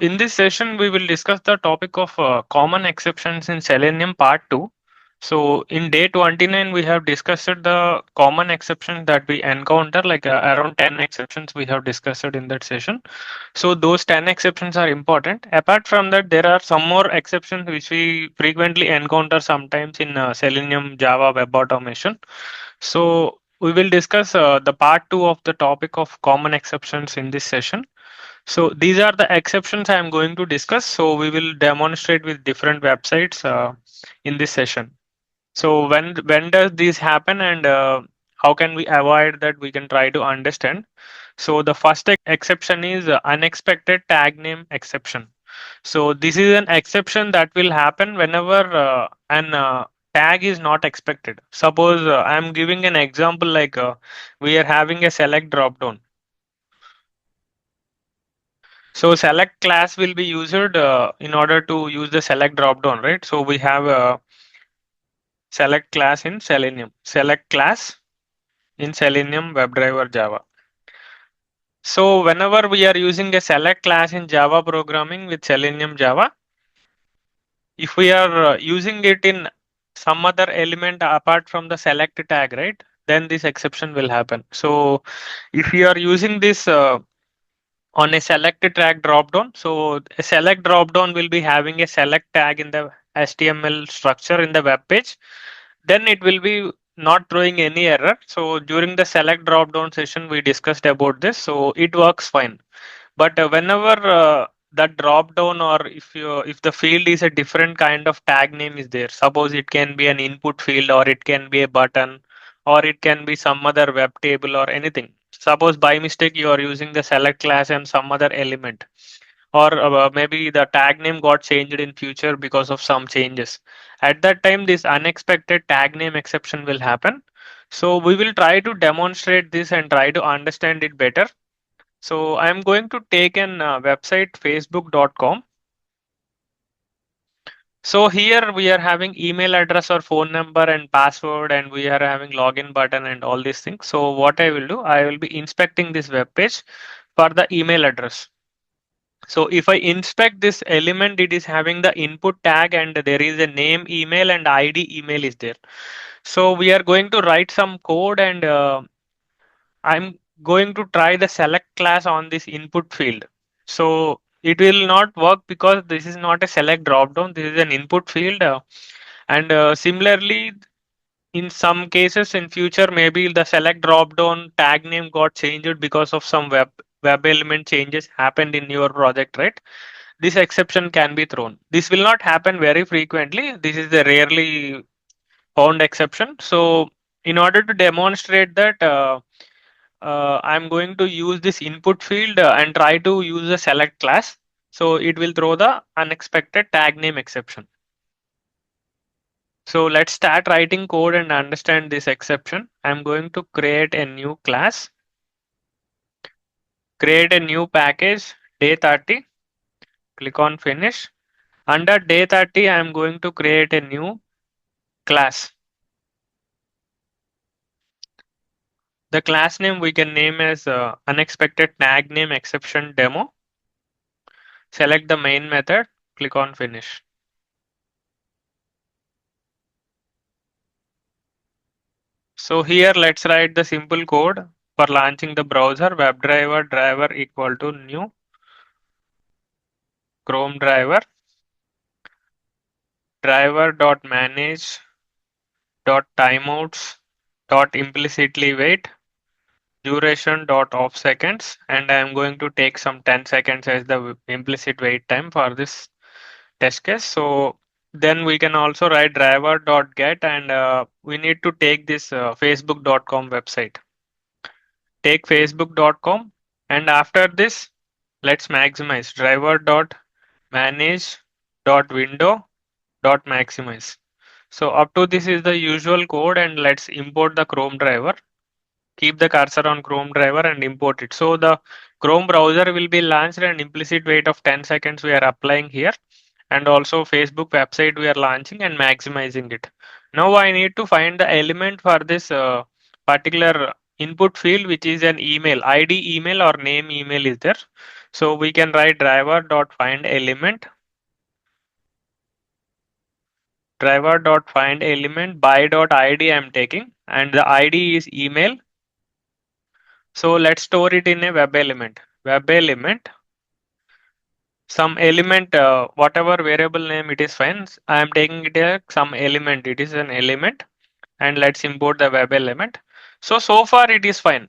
In this session, we will discuss the topic of common exceptions in Selenium Part 2. So, in day 29, we have discussed the common exceptions that we encounter, like around 10 exceptions we have discussed in that session. So, those 10 exceptions are important. Apart from that, there are some more exceptions which we frequently encounter sometimes in Selenium Java Web Automation. So, we will discuss the part 2 of the topic of common exceptions in this session. So these are the exceptions I am going to discuss. So we will demonstrate with different websites in this session. So when does this happen and how can we avoid that? We can try to understand. So the first exception is unexpected tag name exception. So this is an exception that will happen whenever an tag is not expected. Suppose I am giving an example like we are having a select dropdown. So select class will be used in order to use the select dropdown, right? So we have a select class in Selenium, select class in Selenium WebDriver Java. So whenever we are using a select class in Java programming with Selenium Java, if we are using it in some other element apart from the select tag, right? Then this exception will happen. So if you are using this on a select tag dropdown. So a select dropdown will be having a select tag in the HTML structure in the web page. Then it will be not throwing any error. So during the select dropdown session, we discussed about this. So it works fine. But whenever that drop down or if the field is a different kind of tag name is there, suppose it can be an input field or it can be a button or it can be some other web table or anything. Suppose by mistake you are using the select class and some other element, or maybe the tag name got changed in future because of some changes. At that time, this unexpected tag name exception will happen. So we will try to demonstrate this and try to understand it better. So I'm going to take an website facebook.com. So here we are having email address or phone number and password, and we are having login button and all these things. So what I will do, I will be inspecting this web page for the email address. So if I inspect this element, it is having the input tag and there is a name email and ID email is there. So we are going to write some code and I'm going to try the select class on this input field. So it will not work because this is not a select dropdown. This is an input field. And similarly, in some cases in future, maybe the select dropdown tag name got changed because of some web element changes happened in your project, right? This exception can be thrown. This will not happen very frequently. This is the rarely found exception. So in order to demonstrate that, I'm going to use this input field and try to use a select class. So it will throw the unexpected tag name exception. So let's start writing code and understand this exception. I'm going to create a new class, create a new package, day 30, click on finish. Under day 30, I'm going to create a new class. The class name we can name as unexpected tag name exception demo. Select the main method, click on finish. So here let's write the simple code for launching the browser. WebDriver driver equal to new Chrome driver driver.manage.timeouts dot implicitly wait duration dot off seconds, and I am going to take some 10 seconds as the implicit wait time for this test case. So then we can also write driver.get and we need to take this facebook.com website. Take facebook.com and after this let's maximize driver.manage.window.maximize. So up to this is the usual code and let's import the Chrome driver. Keep the cursor on Chrome driver and import it. So the Chrome browser will be launched and implicit wait of 10 seconds we are applying here. And also Facebook website we are launching and maximizing it. Now I need to find the element for this particular input field, which is an email, ID email or name email is there. So we can write driver.find element by.id I'm taking, and the ID is email. So let's store it in a web element. Web element, some element, whatever variable name it is fine. I am taking it as some element. It is an element, and let's import the web element. So far it is fine.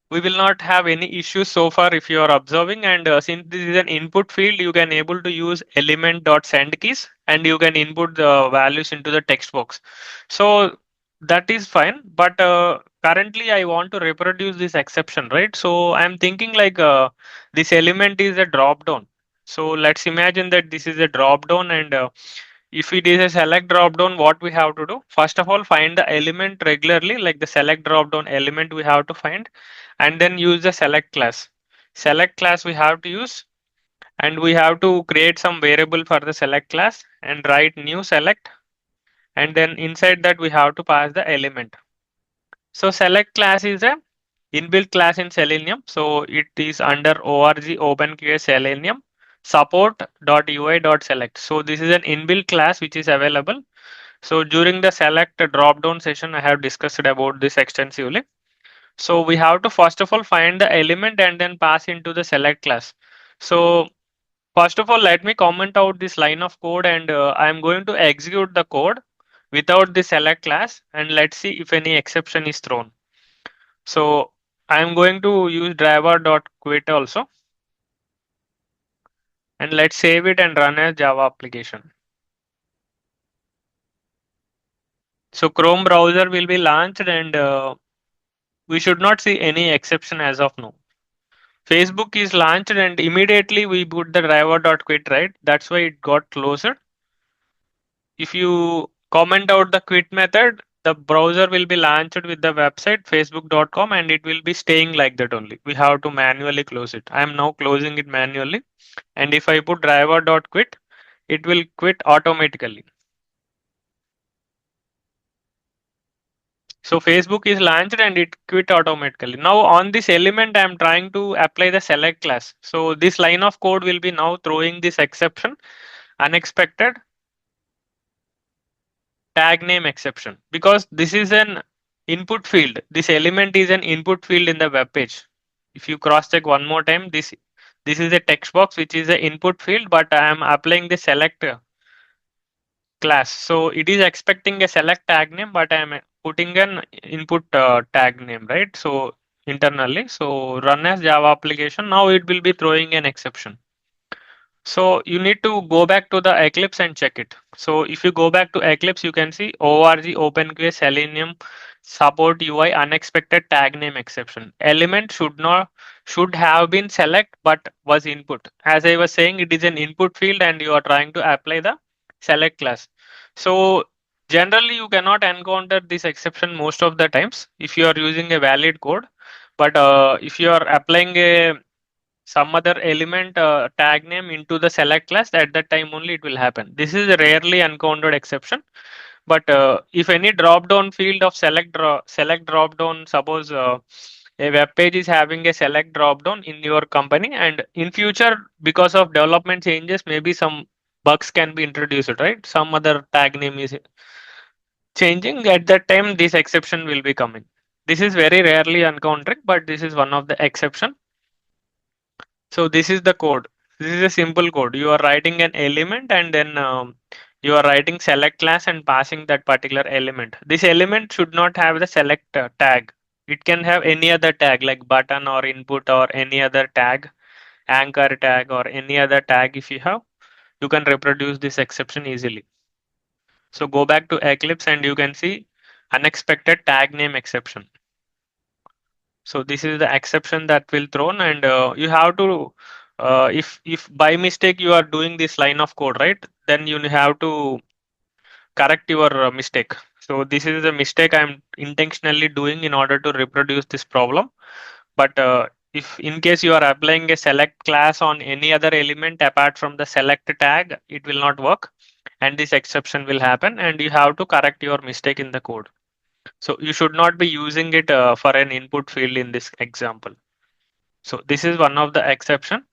We will not have any issues so far if you are observing, and since this is an input field, you can able to use element.send keys, and you can input the values into the text box. So that is fine, but currently I want to reproduce this exception, right? So I'm thinking like this element is a drop down. So let's imagine that this is a drop down, and if it is a select drop down, what we have to do? First of all, find the element regularly, like the select drop down element we have to find, and then use the select class. Select class we have to use, and we have to create some variable for the select class and write new select, and then inside that we have to pass the element. So select class is a inbuilt class in Selenium. So it is under org OpenQA Selenium support.ui.select. So this is an inbuilt class which is available. So during the select drop down session, I have discussed about this extensively. So we have to first of all find the element and then pass into the select class. So first of all, let me comment out this line of code, and I am going to execute the code without the select class, and let's see if any exception is thrown. So I am going to use driver.quit also, and let's save it and run as Java application. So Chrome browser will be launched, and we should not see any exception as of now. Facebook is launched and immediately we put the driver.quit, right? That's why it got closed. If you comment out the quit method, the browser will be launched with the website facebook.com, and it will be staying like that only. We have to manually close it. I am now closing it manually. And if I put driver.quit, it will quit automatically. So Facebook is launched and it quit automatically. Now on this element, I am trying to apply the select class. So this line of code will be now throwing this exception, unexpected tag name exception, because this is an input field. This element is an input field in the web page. If you cross check one more time, this is a text box which is the input field, but I am applying the select class. So it is expecting a select tag name, but I am putting an input tag name, right? So internally, so run as Java application. Now it will be throwing an exception. So you need to go back to the Eclipse and check it. So if you go back to Eclipse, you can see org OpenQA Selenium support UI unexpected tag name exception. Element should have been select but was input. As I was saying, it is an input field and you are trying to apply the select class. So generally you cannot encounter this exception most of the times if you are using a valid code. But if you are applying a some other element tag name into the select class, at that time only it will happen. This is a rarely encountered exception, but if any drop down field of select drop down, suppose a web page is having a select drop down in your company, and in future because of development changes, maybe some bugs can be introduced, right? Some other tag name is changing, at that time this exception will be coming. This is very rarely encountered, but this is one of the exception. So this is the code. This is a simple code. You are writing an element, and then you are writing select class and passing that particular element. This element should not have the select tag. It can have any other tag like button or input or any other tag, anchor tag or any other tag. If you have, you can reproduce this exception easily. So go back to Eclipse and you can see unexpected tag name exception. So this is the exception that will thrown, and you have to if by mistake you are doing this line of code, right, then you have to correct your mistake. So this is the mistake I'm intentionally doing in order to reproduce this problem. But if in case you are applying a select class on any other element apart from the select tag, it will not work, and this exception will happen, and you have to correct your mistake in the code. So you should not be using it for an input field in this example. So this is one of the exception.